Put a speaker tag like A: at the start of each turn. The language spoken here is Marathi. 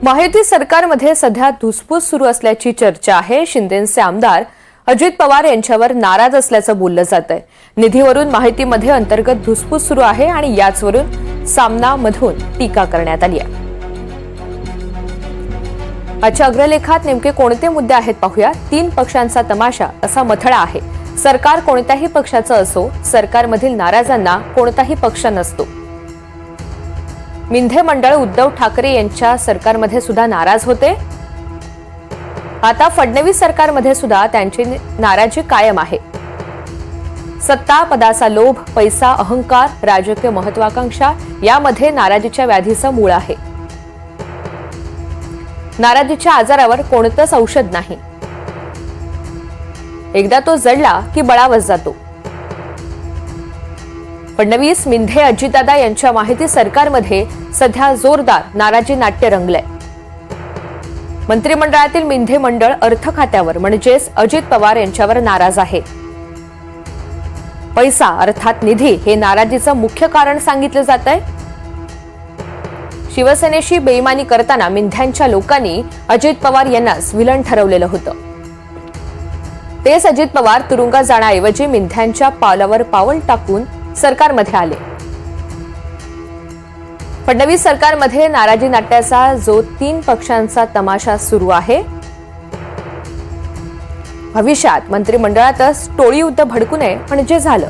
A: महायुती सरकारमध्ये सध्या धुसफूस सुरू असल्याची चर्चा आहे। शिंदेचे आमदार अजित पवार यांच्यावर नाराज असल्याचं बोललं जातंय। निधीवरून महायुतीमध्ये अंतर्गत धुसफूस सुरू आहे आणि याचवरून सामनामधून टीका करण्यात आली आहे। आजच्या अग्रलेखात नेमके कोणते मुद्दे आहेत पाहूया। 3 पक्षांचा तमाशा असा मथळा आहे। सरकार कोणत्याही पक्षाचं असो, सरकारमधील नाराजांना कोणताही पक्ष नसतो। मिंधे मंडळ उद्धव ठाकरे यांच्या सरकारमध्ये सुद्धा नाराज होते। आता फडणवीस सरकारमध्ये सुद्धा त्यांची नाराजी कायम आहे। सत्ता, पदाचा लोभ, पैसा, अहंकार, राजकीय महत्वाकांक्षा यामध्ये नाराजीच्या व्याधीचं मूळ आहे। नाराजीच्या आजारावर कोणतंच औषध नाही। एकदा तो जडला की बळावच जातो। फडणवीस, मिंधे, अजितदादा यांच्या महायुती सरकारमध्ये सध्या जोरदार नाराजी नाट्य रंगलंय। मंत्रिमंडळातील मिंधे मंडळ अर्थ खात्यावर म्हणजेच अजित पवार यांच्यावर नाराज आहे। पैसा अर्थात निधी हे नाराजीचं मुख्य कारण सांगितलं जातंय। शिवसेनेशी बेईमानी करताना मिंध्यांच्या लोकांनी अजित पवार यांनाच विलन ठरवलेलं होतं। तेच अजित पवार तुरुंगात जाण्याऐवजी मिंध्यांच्या पावलावर पाऊल टाकून सरकारमध्ये आले। फडणवीस सरकारमध्ये नाराजी नाट्याचा जो 3 पक्षांचा तमाशा सुरू आहे। भविष्यात मंत्रिमंडळातच टोळी युद्ध भडकू नये म्हणजे झालं।